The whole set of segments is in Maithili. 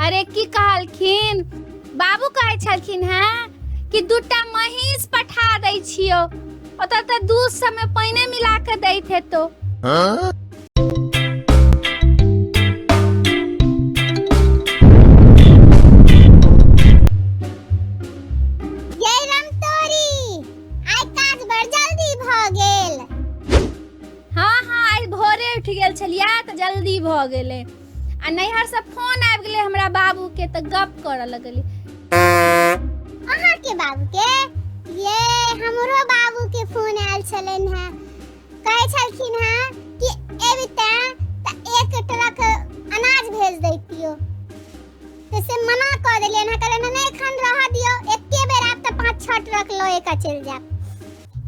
अरे की कहलखिन बाबू कहै छलखिन हैं कि दूटा महीष पठा दै छियो ओतऽ तऽ दूध समय पानी मिला के दैत हेतो। उठ गेल छलिया त जल्दी भ गेले आ नैहर से फोन आबि गेले हमरा बाबू के त गप करऽ लगली। अहाँ के बाबू के? ये हमरो बाबू के फोन आयल छलन है, कहै छलखिन है कि एबिते त 1 ट्रक अनाज भेज दैतियो। तसे मना क देलियन है, कहलन नहीं खन रह दियो, एके बेर आब त 5-6 ट्रक लए के चल जाब।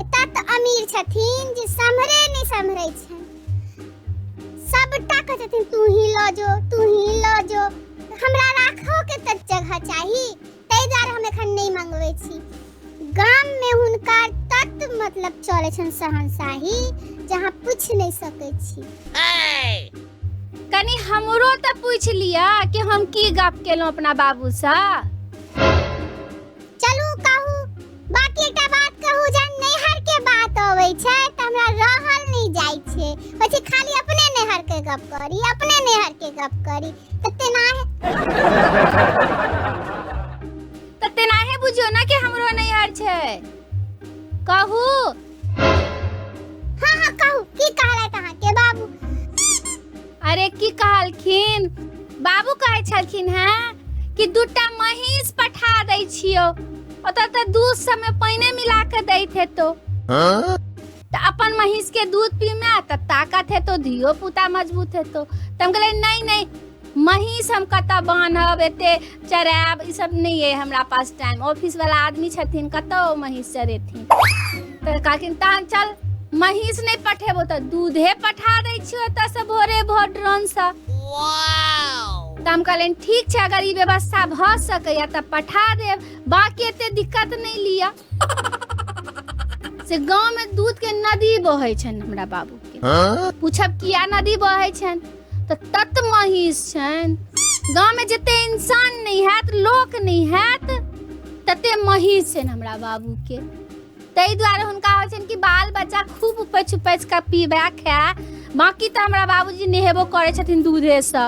एता त अमीर छथिन जे सम्हरे नहीं सम्हरै छै, सबटा कहथिन तू ही लो जो हमरा राखो के त जगह चाही, तै दुआरे हम एखन नहीं मंगबै छी। गाम में हुनका तत मतलब चले छन सहनशाही जहां पूछ नहीं सकै छी। कनी हमरो त पूछ लिया कि हम की गप केलौ अपना बाबू से। चलू कहू, बाकी एकटा बात कहू, जन नैहर के बात होवे छै त हमरा रहल नहीं जाय छै, પછી खाली अपने नैहर के गप करी, अपने नैहर के गप करी। तते नाहे बुझियो ना कि हमरो नैहर छै। कहू। हां कहू, की कहलै तहाँ के बाबू? अरे की कहलखिन बाबू कहै छलखिन हैं कि दूटा महीष पठा दै छियो ओतऽ तऽ दूध समय पानी मिला के दैत हेतो। तो अपन महीष के दूध पीमे त ताकत है तो धियो पुता मजबूत है तो हम कहले नहीं महीष हम कता बांधब एते चराब ई सब नहीं है हमरा पास टाइम, ऑफिस वाला आदमी छथिन कतो महीष चरेथिन। तो कहलखिन तहन चल महीष नहीं पठेबो त दूधे पठा दै छियो त से भोरे भोर ड्रोन से। वाओ त हम कहले ठीक छै, अगर ई व्यवस्था भ सकैया त पठा देब, बाकी एते दिक्कत नहीं लिया। से गांव में दूध के नदी बहै छन हमरा बाबू के। पूछब किया नदी बहै छन त तत महीष छन। गांव में जते इंसान नहीं हैत, लोक नहीं हैत, तते महीष छन हमरा बाबू के। तै दुआरे हुनका होइ छन कि बाल बच्चा खूब उपैछ के पीबे खाए, बाकी त हमरा बाबूजी नहेबो करे छथिन दूधे से,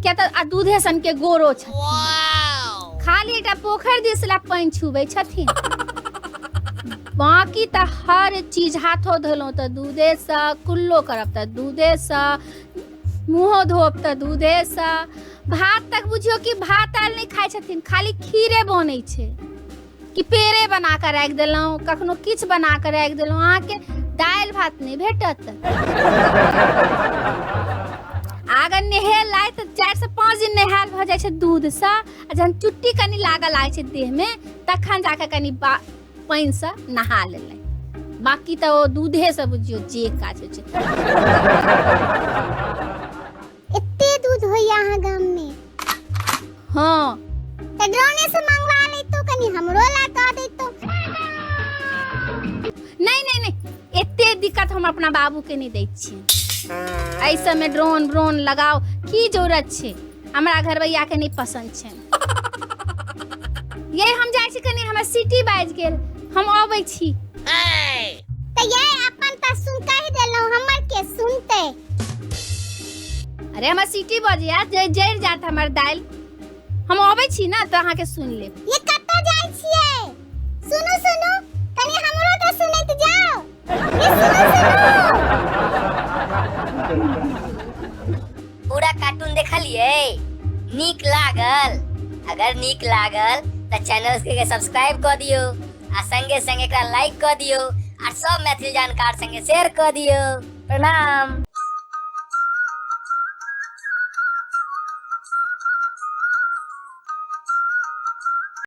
क्या त दूधे सन के गोरो छथिन। खाली एकटा पोखर दिसला पानी छुबै छथिन, बाकी त हर चीज हाथो धोलो त दूधे से, कुल्लो करब त दूधे से, मुंहो धोब त दूधे से। भात तक बुझियो कि भात आल नहीं खाइ छथिन, खाली खीरे बनै छै कि पेड़े बना के राख देलौ, कखनो किछ बना के राख देलौ, अहाँ के दाल भात नहीं भेटत। अगर नहेला त 4 से 5 दिन नहाल भ जाय छै दूध से, आ जहन चुट्टी कनी लागल लागे छै देह में तखन जाके कनी पानी से नहा लेलै, बाकी तो वो दूधे से बुझियो जे काज छै। एते दूध होइया अहाँ गाम में? हां त ड्रोने से मंगवा ले तो कनी हमरो ला क दे तो। नहीं एते दिक्कत हम अपना बाबू के नहीं दै छी। ऐसे में ड्रोन लगाओ की जरूरत छै, हमरा घरवैया के नहीं पसंद छै। ये हम जाय छी कनी हमरा सिटी बाज गेल, हम आबै छी। त ये अपन त सुन कहि देलौ, हमर के सुनते? अरे हमर सिटी बजिया जड़ जात हमर दाल, हम आबै छी ना त अहाँ के सुन ले। ये कत्तो जाय छियै? सुनु कनी हमरो त सुनैत जाओ। ये सुनु। पूरा कार्टून देखलिए? नीक लागल? अगर नीक लागल त चैनल के सब्सक्राइब क दियो, आ संगे एकरा लाइक क दियो, आ सब मैथिली जानकार संगे शेयर क दियो। प्रणाम।